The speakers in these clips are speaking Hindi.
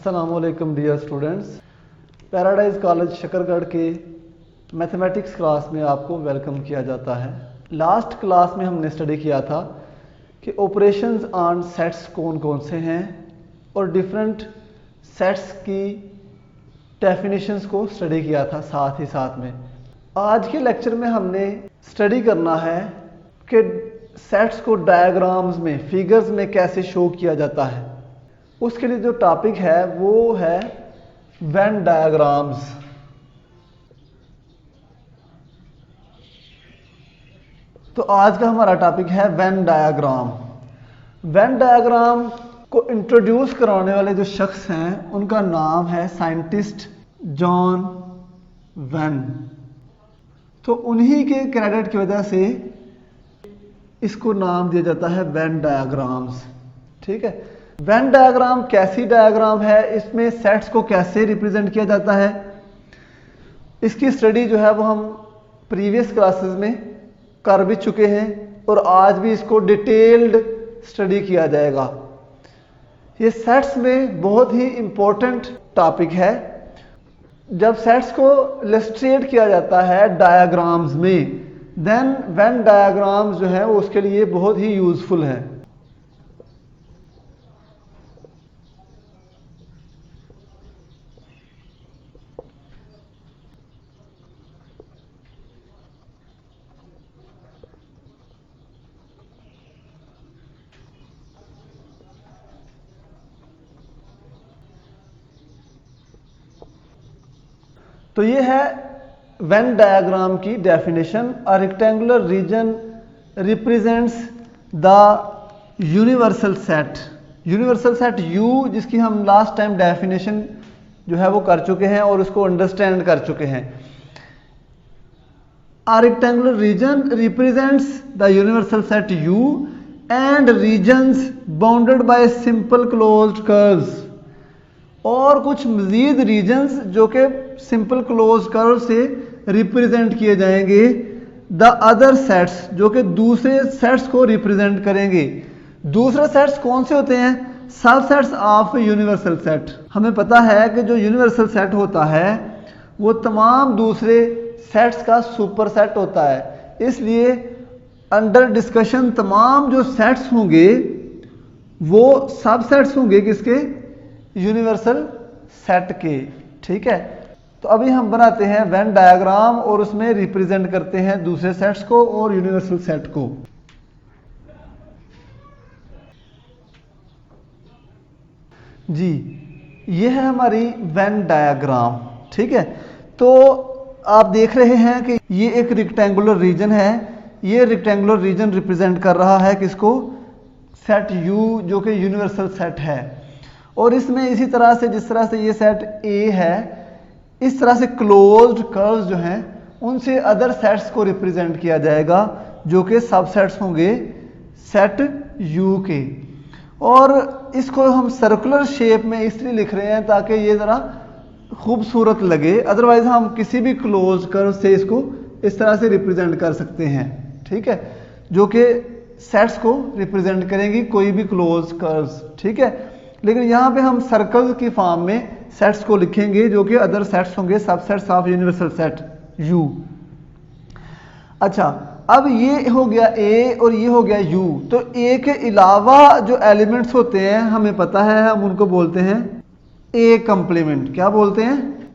अस्सलामुअलैकुम dear students, Paradise College Shakargarh के मैथमेटिक्स क्लास में आपको वेलकम किया जाता है। लास्ट क्लास में हमने स्टडी किया था कि ऑपरेशंस ऑन सेट्स कौन कौन से हैं और डिफरेंट सेट्स की डेफिनेशंस को स्टडी किया था। साथ ही साथ में आज के लेक्चर में हमने स्टडी करना है कि सेट्स को डायग्राम्स में, फिगर्स में कैसे शो किया जाता है। उसके लिए जो टॉपिक है वो है वेन डायग्राम्स। तो आज का हमारा टॉपिक है वेन डायग्राम। वेन डायग्राम को इंट्रोड्यूस कराने वाले जो शख्स हैं उनका नाम है साइंटिस्ट जॉन वेन। तो उन्हीं के क्रेडिट की वजह से इसको नाम दिया जाता है वेन डायग्राम्स। ठीक है, वेन डायग्राम कैसी डायग्राम है, इसमें सेट्स को कैसे रिप्रेजेंट किया जाता है, इसकी स्टडी जो है वो हम प्रीवियस क्लासेस में कर भी चुके हैं और आज भी इसको डिटेल्ड स्टडी किया जाएगा। ये सेट्स में बहुत ही इंपॉर्टेंट टॉपिक है। जब सेट्स को इलस्ट्रेट किया जाता है डायग्राम्स में, देन वेन डायग्राम्स जो है वो उसके लिए बहुत ही यूजफुल है। तो ये है वेन डायग्राम की definition. A rectangular region represents the universal set. Universal set you, जिसकी हम लास्ट टाइम डेफिनेशन जो है वो कर चुके हैं और उसको अंडरस्टैंड कर चुके हैं। A rectangular region represents the universal set U and regions bounded by simple closed curves. और कुछ मजीद रीजन्स जो कि सिंपल क्लोज कर्व से रिप्रेजेंट किए जाएंगे। द अदर सेट्स, जो कि दूसरे सेट्स को रिप्रेजेंट करेंगे। दूसरे सेट्स कौन से होते हैं? सब सेट्स ऑफ यूनिवर्सल सेट। हमें पता है कि जो यूनिवर्सल सेट होता है वो तमाम दूसरे सेट्स का सुपर सेट होता है। इसलिए अंडर डिस्कशन तमाम जो सेट्स होंगे वो सब सेट्स होंगे किसके? यूनिवर्सल सेट के। ठीक है, तो अभी हम बनाते हैं वेन डायग्राम और उसमें रिप्रेजेंट करते हैं दूसरे सेट्स को और यूनिवर्सल सेट को। जी, ये है हमारी वेन डायग्राम। ठीक है, तो आप देख रहे हैं कि ये एक रेक्टेंगुलर रीजन है। ये रेक्टेंगुलर रीजन रिप्रेजेंट कर रहा है किसको? सेट यू, जो कि यूनिवर्सल सेट है। और इसमें इसी तरह से, जिस तरह से ये सेट ए है, इस तरह से क्लोज्ड कर्व्स जो हैं उनसे अदर सेट्स को रिप्रेजेंट किया जाएगा जो कि सबसेट्स होंगे सेट यू के। और इसको हम सर्कुलर शेप में इसलिए लिख रहे हैं ताकि ये ज़रा खूबसूरत लगे। अदरवाइज हम किसी भी क्लोज कर्व से इसको इस तरह से रिप्रेजेंट कर सकते हैं। ठीक है, जो कि सेट्स को रिप्रेजेंट करेंगी कोई भी क्लोज कर्व्स। ठीक है, लेकिन यहाँ पे हम सर्कल की फॉर्म में सेट्स को लिखेंगे जो कि अदर सेट्स होंगे subsets of universal set you. अच्छा, अब ये हो गया ए और ये हो गया यू। तो ए के अलावा जो एलिमेंट्स होते हैं हमें पता है, हम उनको बोलते हैं ए कंप्लीमेंट। क्या बोलते हैं?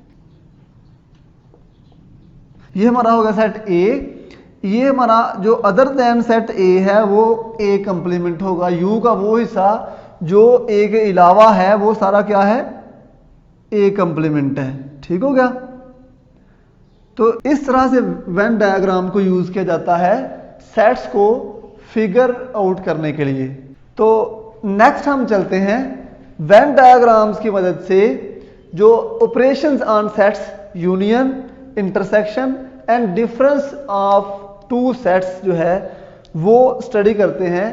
ये हमारा होगा सेट ए। ये हमारा जो अदर देन सेट ए है वो ए कंप्लीमेंट होगा। यू का वो हिस्सा जो ए के अलावा है वो सारा क्या है? ए कंप्लीमेंट है। ठीक हो गया। तो इस तरह से वेन डायग्राम को यूज किया जाता है सेट्स को फिगर आउट करने के लिए। तो नेक्स्ट हम चलते हैं वेन डायग्राम्स की मदद से जो operations on sets, union, intersection and difference of two sets जो है वो स्टडी करते हैं।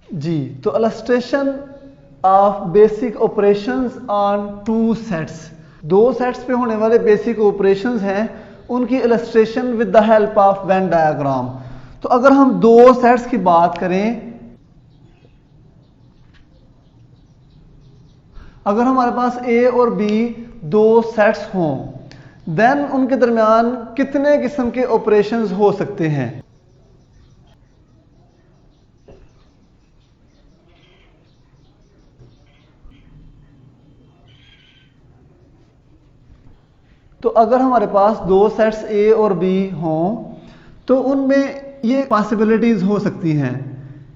जी, तो illustration of basic operations on two sets. दो सेट्स पे होने वाले बेसिक ऑपरेशंस हैं, उनकी illustration with the help of Venn diagram. तो अगर हम दो सेट्स की बात करें, अगर हमारे पास ए और बी दो सेट्स हों, देन उनके दरमियान कितने किस्म के ऑपरेशंस हो सकते हैं? तो अगर हमारे पास दो सेट्स ए और बी हों तो उनमें ये पॉसिबिलिटीज हो सकती हैं,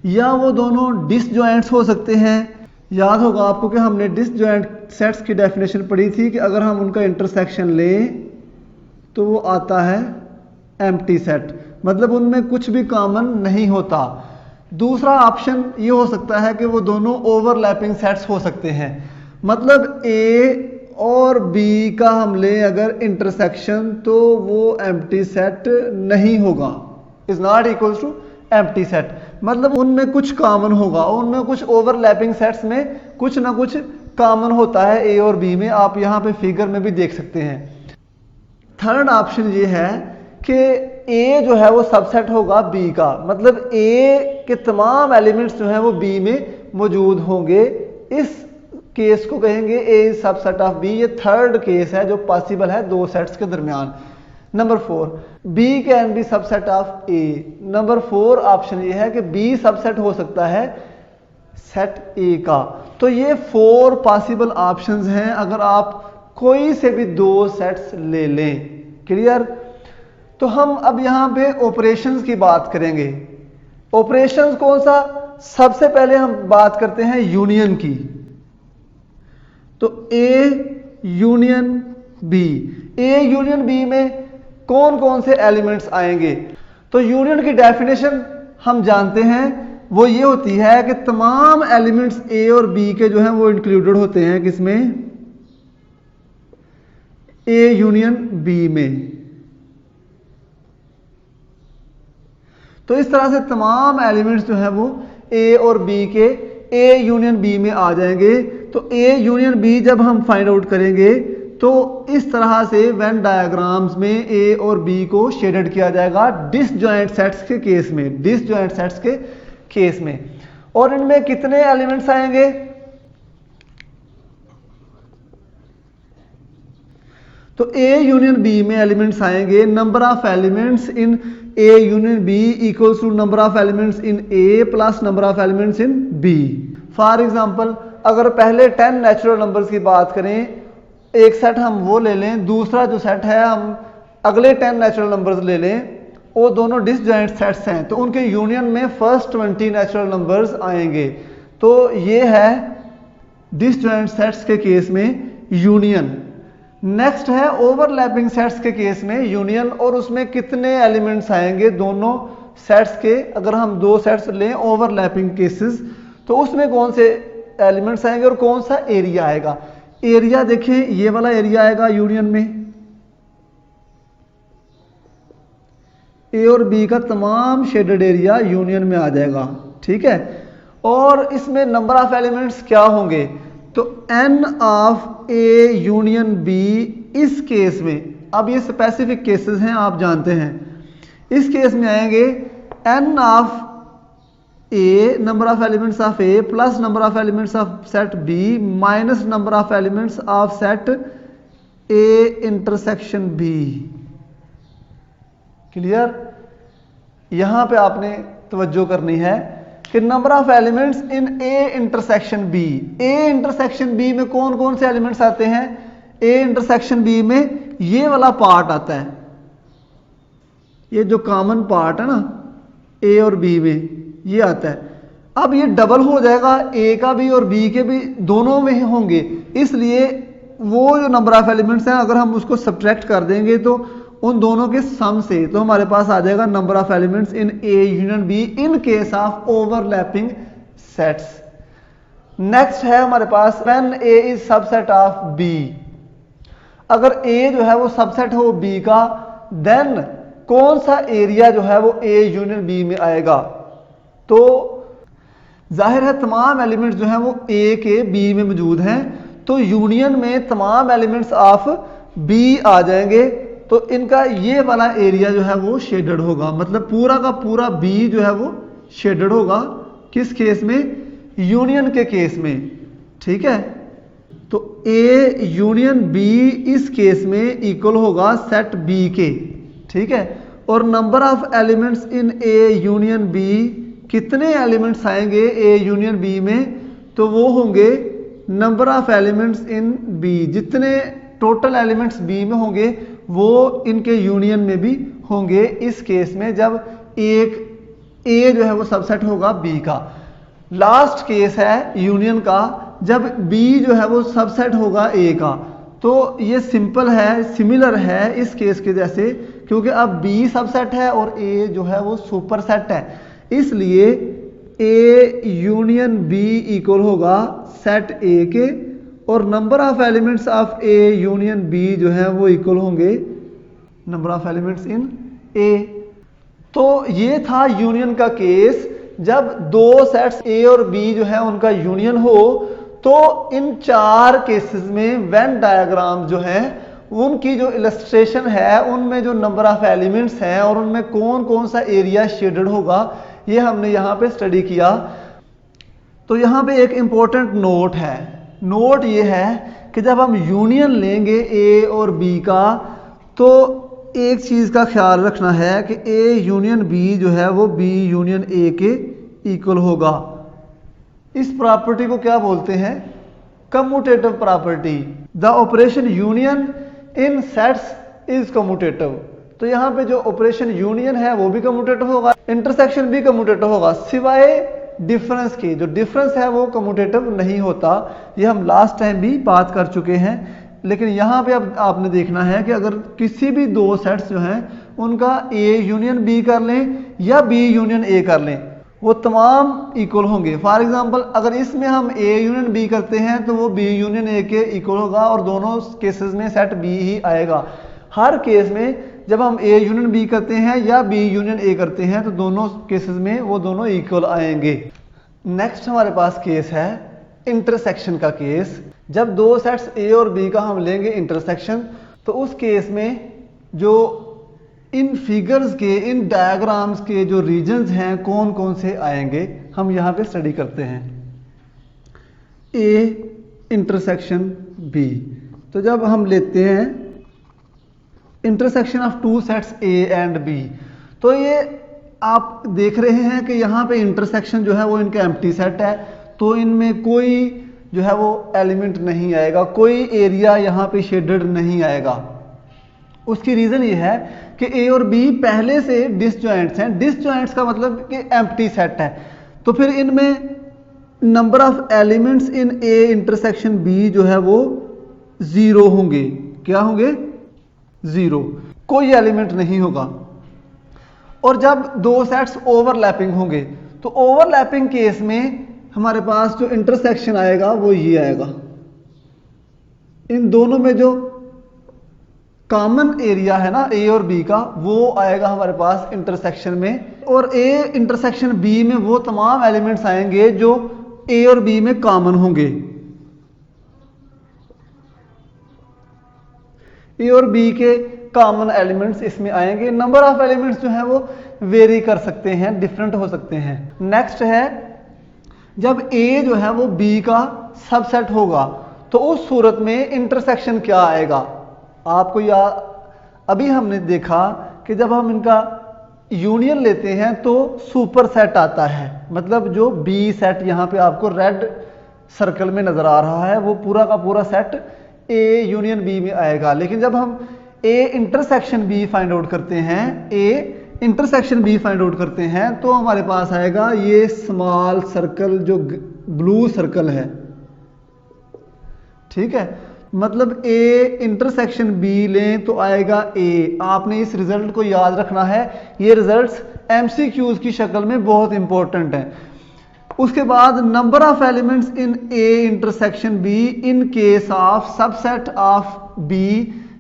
या वो दोनों डिसजॉइंट्स हो सकते हैं। याद होगा आपको कि हमने डिसजॉइंट सेट्स की डेफिनेशन पढ़ी थी कि अगर हम उनका इंटरसेक्शन लें तो वो आता है एम्प्टी सेट, मतलब उनमें कुछ भी कॉमन नहीं होता। दूसरा ऑप्शन ये हो सकता है कि वो दोनों ओवरलैपिंग सेट्स हो सकते हैं, मतलब ए और बी का हम लें अगर इंटरसेक्शन तो वो एम्प्टी सेट नहीं होगा, is not equal to empty set, मतलब उनमें कुछ कॉमन होगा, उनमें कुछ ओवरलैपिंग सेट्स में कुछ ना कुछ कॉमन होता है ए और बी में। आप यहां पे फिगर में भी देख सकते हैं। थर्ड ऑप्शन ये है कि ए जो है वो सबसेट होगा बी का, मतलब ए के तमाम एलिमेंट्स जो हैं वो बी में मौजूद होंगे। इस केस को कहेंगे A is subset of B. ये थर्ड केस है जो पॉसिबल है दो सेट्स के दरमियान। Number 4, B can be subset of A. Number 4 option ये है कि बी सबसेट हो सकता है सेट ए का। तो ये 4 पॉसिबल ऑप्शंस हैं अगर आप कोई से भी दो सेट्स ले लें। क्लियर? तो हम अब यहां पे ऑपरेशंस की बात करेंगे। ऑपरेशंस कौन सा? सबसे पहले हम बात करते हैं यूनियन की। तो A union B, A union B में कौन कौन से एलिमेंट्स आएंगे? तो यूनियन की डेफिनेशन हम जानते हैं, वो ये होती है कि तमाम एलिमेंट्स ए और बी के जो हैं वो इंक्लूडेड होते हैं किसमें? ए यूनियन बी में। तो इस तरह से तमाम एलिमेंट्स जो हैं वो ए और बी के ए यूनियन बी में आ जाएंगे। तो ए यूनियन बी जब हम फाइंड आउट करेंगे तो इस तरह से वेन डायग्राम्स में ए और बी को शेडेड किया जाएगा डिसजॉइंट सेट्स के केस में, डिसजॉइंट सेट्स के केस में। और इनमें कितने एलिमेंट्स आएंगे? तो ए यूनियन बी में एलिमेंट्स आएंगे, number of elements in A union B equals to number of elements in A plus number of elements in B. For example, अगर पहले 10 नेचुरल नंबर्स की बात करें, एक सेट हम वो ले लें, दूसरा जो सेट है हम अगले 10 नेचुरल नंबर्स ले लें, वो दोनों डिसजॉइंट सेट्स हैं, तो उनके यूनियन में फर्स्ट 20 नेचुरल नंबर्स आएंगे। तो ये है डिसजॉइंट सेट्स के केस में यूनियन। नेक्स्ट है ओवरलैपिंग सेट्स के केस में यूनियन, और उसमें कितने एलिमेंट्स आएंगे दोनों सेट्स के। अगर हम दो सेट्स लें ओवरलैपिंग केसेस, तो उसमें कौन से एलिमेंट्स आएंगे और कौन सा एरिया आएगा। एरिया देखें, ये वाला एरिया आएगा यूनियन में, ए और बी का तमाम शेडेड एरिया यूनियन में आ जाएगा, ठीक है। और इसमें नंबर ऑफ एलिमेंट्स क्या होंगे? तो n of A union B इस केस में, अब ये स्पेसिफिक केसेस हैं आप जानते हैं, इस केस में आएंगे n of A number of elements of A plus number of elements of set B minus number of elements of set A intersection B. Clear? यहां पे आपने तवज्जो करनी है कि number of elements in A intersection B, A intersection B में कौन कौन से एलिमेंट्स आते हैं? ए इंटरसेक्शन बी में ये वाला पार्ट आता है, ये जो कॉमन पार्ट है ना ए और बी में, ये आता है। अब ये डबल हो जाएगा, ए का भी और बी के भी दोनों में होंगे, इसलिए वो जो नंबर ऑफ एलिमेंट्स हैं अगर हम उसको सब्ट्रैक्ट कर देंगे तो उन दोनों के सम से, तो हमारे पास आ जाएगा number of elements in A union B in case of overlapping sets. Next है हमारे पास when A is subset of B. अगर ए जो है वो सबसेट हो बी का, देन कौन सा एरिया जो है वो ए यूनियन बी में आएगा? तो जाहिर है तमाम एलिमेंट्स जो हैं वो ए के बी में मौजूद हैं, तो यूनियन में तमाम एलिमेंट्स ऑफ बी आ जाएंगे। तो इनका ये वाला एरिया जो है वो शेडेड होगा, मतलब पूरा का पूरा बी जो है वो शेडेड होगा। किस केस में? यूनियन के केस में, ठीक है। तो A यूनियन B इस केस में इक्वल होगा सेट B के, ठीक है। और number of elements in A union B, कितने एलिमेंट्स आएंगे A यूनियन B में, तो वो होंगे number of elements in B, जितने टोटल एलिमेंट्स B में होंगे वो इनके यूनियन में भी होंगे इस केस में, जब एक A जो है वो सबसेट होगा B का। लास्ट केस है यूनियन का, जब B जो है वो सबसेट होगा A का। तो ये सिंपल है, सिमिलर है इस केस के जैसे, क्योंकि अब B सबसेट है और A जो है वो सुपर सेट है, इसलिए A यूनियन B इक्वल होगा सेट A के, और number of elements of A union B जो है वो इक्वल होंगे number of elements in A। तो ये था यूनियन का केस, जब दो सेट्स A और B जो है उनका यूनियन हो, तो इन चार केसेस में वेन डायग्राम जो है उनकी जो इलस्ट्रेशन है उनमें जो नंबर ऑफ एलिमेंट्स हैं और उनमें कौन कौन सा एरिया शेडेड होगा, ये हमने यहाँ पे स्टडी किया। तो यहाँ पे एक इम्पोर्टेंट नोट है, नोट ये है कि जब हम यूनियन लेंगे A और B का, तो एक चीज़ का ख्याल रखना है कि A यूनियन B जो है वो B यूनियन A के इक्वल होगा। इस प्रॉपर्टी को क्या बोलते हैं? Commutative property. The operation union in sets is commutative. तो यहाँ पे जो ऑपरेशन यूनियन है वो भी कम्यूटेटिव होगा, इंटरसेक्शन भी कम्यूटेटिव होगा, सिवाय डिफरेंस की। जो डिफरेंस है वो कम्यूटेटिव नहीं होता, ये हम लास्ट टाइम भी बात कर चुके हैं। लेकिन यहाँ पे अब आपने देखना है कि अगर किसी भी दो सेट्स जो हैं उनका A यूनियन B कर लें या B यूनियन A कर लें, वो तमाम इक्वल होंगे। फॉर एग्जांपल अगर इसमें हम A यूनियन B करते हैं तो वो B यूनियन A के इक्वल होगा और दोनों केसेस में सेट B ही आएगा। हर केस में जब हम A यूनियन B करते हैं या B यूनियन A करते हैं तो दोनों केसेस में वो दोनों इक्वल आएंगे। नेक्स्ट हमारे पास केस है इंटरसेक्शन का केस। जब दो सेट्स A और B का हम लेंगे इंटरसेक्शन, तो उस केस में जो इन फिगर्स के, इन डायग्राम्स के जो रीजन्स हैं कौन कौन से आएंगे, हम यहाँ पे स्टडी करते हैं। A इंटरसेक्शन B, तो जब हम लेते हैं intersection of two sets A and B, तो ये आप देख रहे हैं कि यहाँ पे इंटरसेक्शन जो है वो इनका एम्प्टी सेट है, तो इनमें कोई जो है वो एलिमेंट नहीं आएगा, कोई एरिया यहाँ पे शेडेड नहीं आएगा। उसकी रीजन ये है कि A और B पहले से डिसजॉइंट्स हैं। डिसजॉइंट्स का मतलब कि एम्प्टी सेट है, तो फिर इनमें number of elements in A intersection B जो है वो 0 होंगे। क्या होंगे? 0, कोई एलिमेंट नहीं होगा। और जब दो सेट्स ओवरलैपिंग होंगे, तो ओवरलैपिंग केस में हमारे पास जो इंटरसेक्शन आएगा वो ये आएगा। इन दोनों में जो कॉमन एरिया है ना A और B का, वो आएगा हमारे पास इंटरसेक्शन में, और A इंटरसेक्शन B में वो तमाम एलिमेंट्स आएंगे जो A और B में कॉमन होंगे। A और B के कॉमन एलिमेंट्स इसमें आएंगे। नंबर ऑफ एलिमेंट्स जो है वो वेरी कर सकते हैं, डिफरेंट हो सकते हैं। नेक्स्ट है जब A जो है वो B का सबसेट होगा, तो उस सूरत में इंटरसेक्शन क्या आएगा? आपको अभी हमने देखा कि जब हम इनका यूनियन लेते हैं तो सुपर सेट आता है, मतलब जो B सेट यहाँ पे आपको रेड सर्कल में नजर आ रहा है वो पूरा का पूरा सेट A यूनियन B में आएगा। लेकिन जब हम A intersection B find out करते हैं, A intersection B find out करते हैं, तो हमारे पास आएगा ये स्मॉल सर्कल जो ब्लू सर्कल है, ठीक है। मतलब A इंटरसेक्शन B लें तो आएगा A। आपने इस रिजल्ट को याद रखना है, ये रिजल्ट्स MCQs की शक्ल में बहुत इंपॉर्टेंट है। उसके बाद number of elements in A intersection B in case of subset of B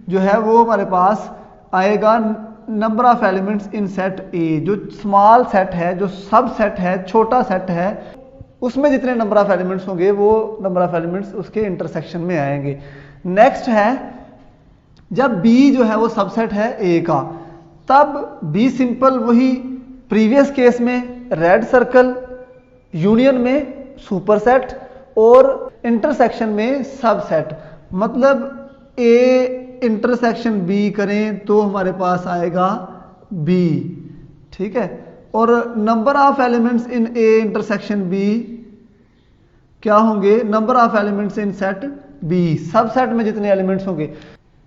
जो है वो हमारे पास आएगा number of elements in set A। जो स्मॉल सेट है, जो सब सेट है, छोटा सेट है, उसमें जितने नंबर ऑफ एलिमेंट्स होंगे वो नंबर ऑफ एलिमेंट्स उसके इंटरसेक्शन में आएंगे। नेक्स्ट है जब B जो है वो सबसेट है A का, तब B सिंपल वही प्रीवियस केस में रेड सर्कल, यूनियन में सुपरसेट, और इंटरसेक्शन में सबसेट, मतलब ए इंटरसेक्शन बी करें तो हमारे पास आएगा बी, ठीक है। और number of elements in A intersection B क्या होंगे, number of elements in set B, subset में जितने एलिमेंट्स होंगे।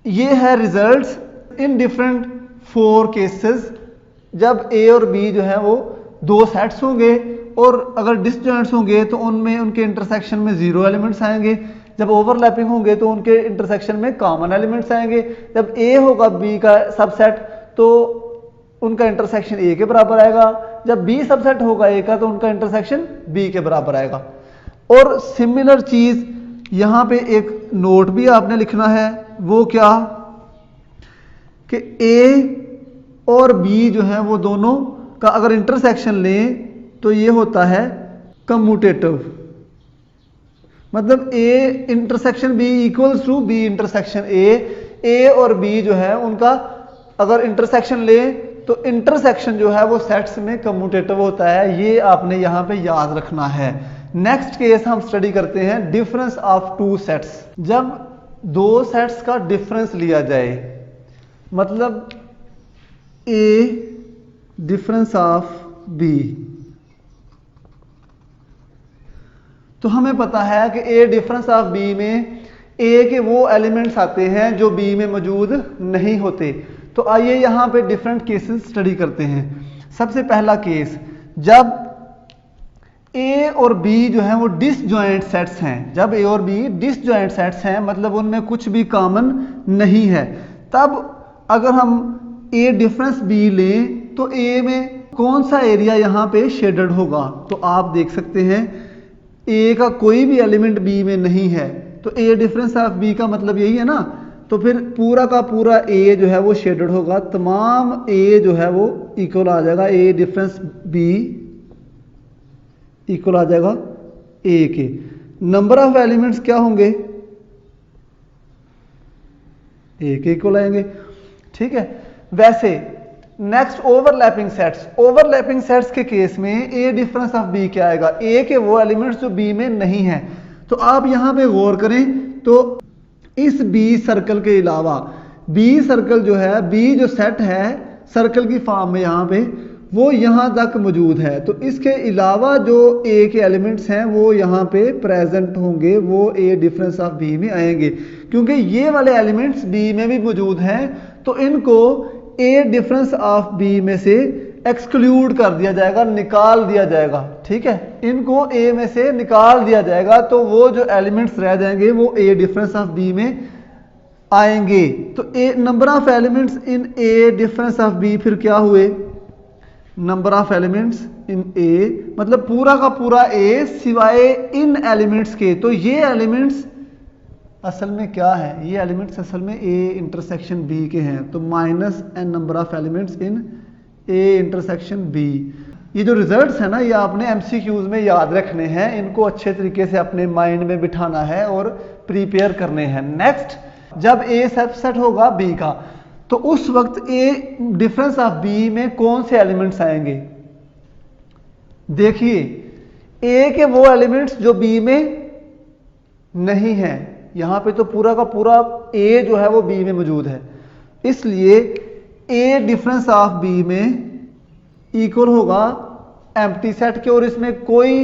ये है रिजल्ट्स इन डिफरेंट 4 केसेस, जब ए और बी जो है वो 2 सेट्स होंगे और अगर डिसजॉइंट्स होंगे तो उनमें उनके इंटरसेक्शन में 0 एलिमेंट्स आएंगे, जब ओवरलैपिंग होंगे तो उनके इंटरसेक्शन में कॉमन एलिमेंट्स आएंगे, जब ए होगा बी का सबसेट तो उनका इंटरसेक्शन ए के बराबर आएगा, जब बी सबसेट होगा ए का तो उनका इंटरसेक्शन बी के बराबर आएगा। और सिमिलर चीज यहां पे एक नोट भी आपने लिखना है, वो क्या कि ए और बी जो है वो दोनों का अगर इंटरसेक्शन लें तो ये होता है कम्यूटेटिव, मतलब A intersection B equals to B intersection A और बी जो है उनका अगर इंटरसेक्शन ले तो इंटरसेक्शन जो है वो सेट्स में कम्यूटेटिव होता है, ये आपने यहां पे याद रखना है। नेक्स्ट केस हम स्टडी करते हैं डिफरेंस ऑफ 2 सेट्स, जब 2 सेट्स का डिफरेंस लिया जाए, मतलब ए डिफरेंस ऑफ बी, तो हमें पता है कि ए डिफरेंस ऑफ बी में ए के वो एलिमेंट्स आते हैं जो बी में मौजूद नहीं होते। तो आइए यहां पे डिफरेंट केसेस स्टडी करते हैं। सबसे पहला केस, जब ए और बी जो है वो डिसजॉइंट सेट्स हैं, जब ए और बी डिसजॉइंट सेट्स हैं मतलब उनमें कुछ भी कॉमन नहीं है, तब अगर हम ए डिफरेंस बी लें तो ए में कौन सा एरिया यहां पे शेडेड होगा, तो आप देख सकते हैं ए का कोई भी एलिमेंट बी में नहीं है, तो ए डिफरेंस ऑफ बी का मतलब यही है ना, तो फिर पूरा का पूरा ए जो है वो शेडेड होगा, तमाम ए जो है वो इक्वल आ जाएगा, ए डिफरेंस बी इक्वल आ जाएगा ए के। नंबर ऑफ एलिमेंट्स क्या होंगे, ए के इक्वल आएंगे, ठीक है। वैसे next overlapping sets, overlapping sets के केस में ए डिफरेंस ऑफ बी क्या आएगा, ए के वो एलिमेंट्स जो बी में नहीं है। तो आप यहां पे गौर करें तो इस बी सर्कल के अलावा बी सर्कल जो है, बी जो सेट है सर्कल की फॉर्म में यहां पे वो यहां तक मौजूद है, तो इसके अलावा जो ए के एलिमेंट्स हैं वो यहां पे प्रेजेंट होंगे, वो ए डिफरेंस ऑफ बी में आएंगे, क्योंकि ये वाले एलिमेंट्स बी में भी मौजूद हैं, तो इनको ए डिफरेंस ऑफ बी में से एक्सक्लूड कर दिया जाएगा, निकाल दिया जाएगा, ठीक है, इनको ए में से निकाल दिया जाएगा, तो वो जो एलिमेंट्स रह जाएंगे वो ए डिफरेंस ऑफ बी में आएंगे। तो A number of elements in A difference of B फिर क्या हुए, number of elements in A मतलब पूरा का पूरा ए सिवाय इन एलिमेंट्स के, तो ये एलिमेंट्स असल में क्या है, ये एलिमेंट्स असल में ए इंटरसेक्शन बी के हैं, तो minus N number of elements in A intersection B. ये जो रिजल्ट्स है ना ये आपने एमसीक्यूज में याद रखने हैं, इनको अच्छे तरीके से अपने माइंड में बिठाना है और प्रिपेयर करने हैं। नेक्स्ट, जब ए सबसेट होगा बी का तो उस वक्त ए डिफरेंस ऑफ बी में कौन से एलिमेंट्स आएंगे, देखिए ए के वो एलिमेंट्स जो बी में नहीं है, यहां पे तो पूरा का पूरा ए जो है वो बी में मौजूद है, इसलिए ए डिफरेंस ऑफ बी में इक्वल होगा एम्प्टी सेट के, और इसमें कोई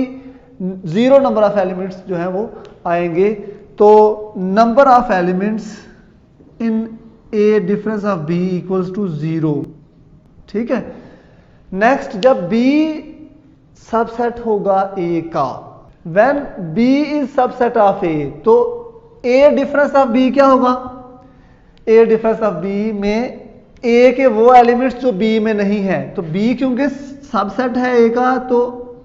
0 नंबर ऑफ एलिमेंट्स जो है वो आएंगे, तो number of elements in A difference of B equals to 0, ठीक है। नेक्स्ट, जब बी सबसेट होगा ए का, when B is subset of A, तो ए डिफरेंस ऑफ बी क्या होगा, ए डिफरेंस ऑफ बी में ए के वो एलिमेंट्स जो बी में नहीं है, तो बी क्योंकि सबसेट है ए का तो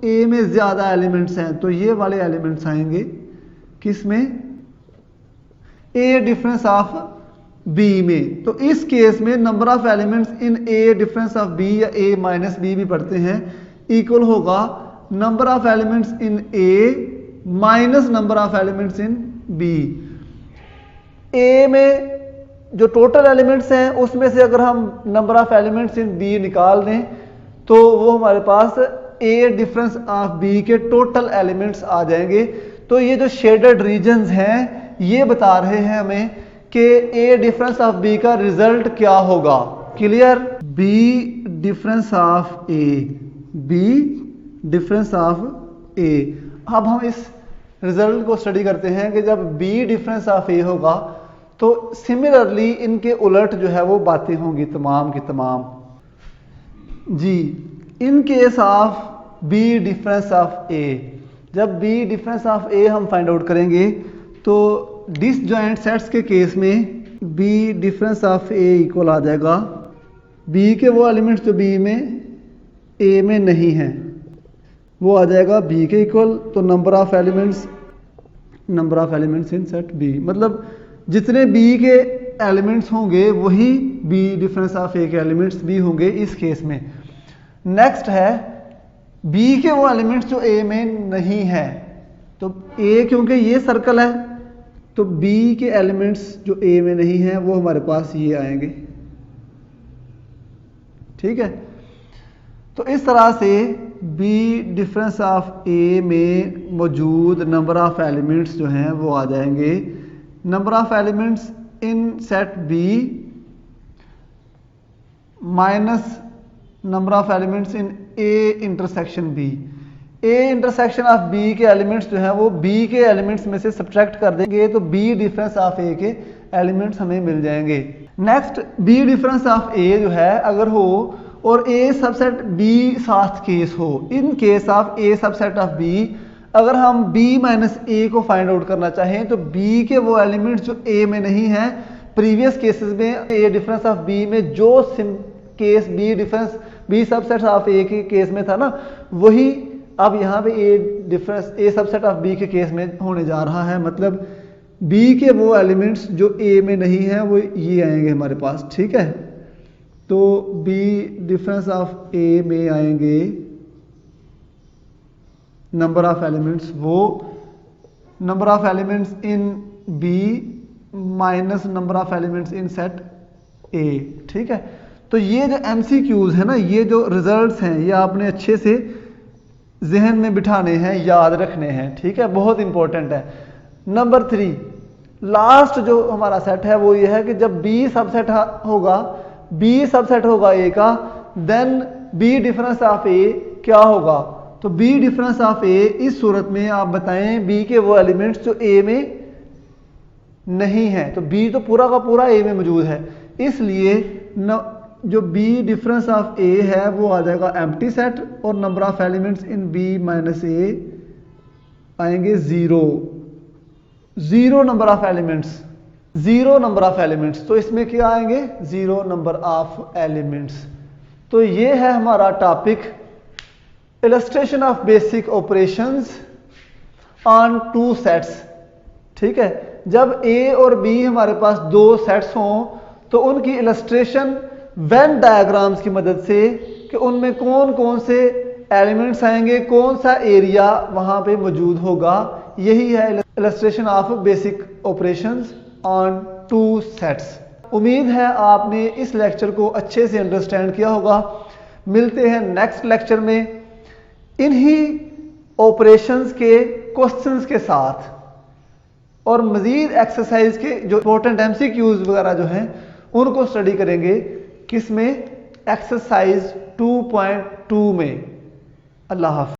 ए में ज्यादा एलिमेंट्स हैं, तो ये वाले एलिमेंट्स आएंगे किस में, ए डिफरेंस ऑफ बी में। तो इस केस में number of elements in A difference of B या ए माइनस बी भी पढ़ते हैं, इक्वल होगा number of elements in A minus number of elements in B. A में जो टोटल एलिमेंट्स हैं उसमें से अगर हम number of elements in B निकाल दें तो वो हमारे पास ए डिफरेंस ऑफ बी के टोटल एलिमेंट्स आ जाएंगे। तो ये जो शेडेड रीजन्स हैं ये बता रहे हैं हमें कि ए डिफरेंस ऑफ बी का रिजल्ट क्या होगा। Clear? B difference of A, B difference of A. अब हम इस रिजल्ट को स्टडी करते हैं कि जब बी डिफरेंस ऑफ ए होगा तो सिमिलरली इनके उलट जो है वो बातें होंगी तमाम की तमाम। जी, in case of B difference of A, जब बी डिफरेंस ऑफ ए हम फाइंड आउट करेंगे तो डिसजॉइंट सेट्स के केस में B difference of A equal आ जाएगा बी के वो एलिमेंट्स जो बी में ए में नहीं हैं वो आ जाएगा बी के इक्वल। तो number of elements in set B, मतलब जितने बी के एलिमेंट्स होंगे वही बी डिफरेंस ऑफ ए के एलिमेंट्स भी होंगे इस केस में। नेक्स्ट है बी के वो एलिमेंट्स जो ए में नहीं है, तो ए क्योंकि ये सर्कल है तो बी के एलिमेंट्स जो ए में नहीं है वो हमारे पास ये आएंगे। ठीक है, तो इस तरह से बी डिफरेंस ऑफ ए में मौजूद नंबर ऑफ एलिमेंट्स जो हैं वो आ जाएंगे number of elements in set B minus number of elements in A intersection B. A intersection of B के एलिमेंट्स जो हैं वो बी के एलिमेंट्स में से सब्ट्रैक्ट कर देंगे तो बी डिफरेंस ऑफ ए के एलिमेंट्स हमें मिल जाएंगे। Next, B difference of A जो है अगर हो और ए सबसेट बी साथ केस हो, in case of A subset of B, अगर हम b माइनस ए को फाइंड आउट करना चाहें तो b के वो एलिमेंट्स जो a में नहीं हैं, प्रीवियस केसेस में a डिफरेंस ऑफ b में जो case b subset of a के केस में था ना, वही अब यहाँ पे a सबसेट ऑफ b के केस में होने जा रहा है। मतलब b के वो एलिमेंट्स जो a में नहीं है वो ये आएंगे हमारे पास। ठीक है, तो b डिफरेंस ऑफ a में आएंगे नंबर ऑफ एलिमेंट्स, वो number of elements in B minus number of elements in set A. ठीक है, तो ये जो MCQs है ना, ये जो रिजल्ट्स हैं ये आपने अच्छे से जहन में बिठाने हैं, याद रखने हैं। ठीक है, बहुत इंपॉर्टेंट है। नंबर 3, लास्ट जो हमारा सेट है वो ये है कि जब बी सबसेट होगा ए का, देन बी डिफरेंस ऑफ ए क्या होगा। तो बी डिफरेंस ऑफ ए इस सूरत में आप बताएं बी के वो एलिमेंट्स जो ए में नहीं है, तो बी तो पूरा का पूरा ए में मौजूद है, इसलिए जो बी डिफरेंस ऑफ ए है वो आ जाएगा एम्प्टी सेट और number of elements in B minus A आएंगे 0 नंबर ऑफ एलिमेंट्स, तो इसमें क्या आएंगे 0 नंबर ऑफ एलिमेंट्स। तो ये है हमारा topic illustration of basic operations on 2 sets. ठीक है, जब ए और बी हमारे पास 2 सेट्स हों तो उनकी इलस्ट्रेशन वेन डायग्राम्स की मदद से कि उनमें कौन कौन से एलिमेंट्स आएंगे, कौन सा एरिया वहां पे मौजूद होगा, यही है illustration of basic operations on 2 sets. उम्मीद है आपने इस लेक्चर को अच्छे से अंडरस्टैंड किया होगा। मिलते हैं नेक्स्ट लेक्चर में इन्हीं ऑपरेशंस के क्वेश्चंस के साथ और मजीद एक्सरसाइज के जो इंपॉर्टेंट MCQs वगैरह जो हैं उनको स्टडी करेंगे। किसमें? एक्सरसाइज 2.2 में। अल्लाह हाफ़िज़।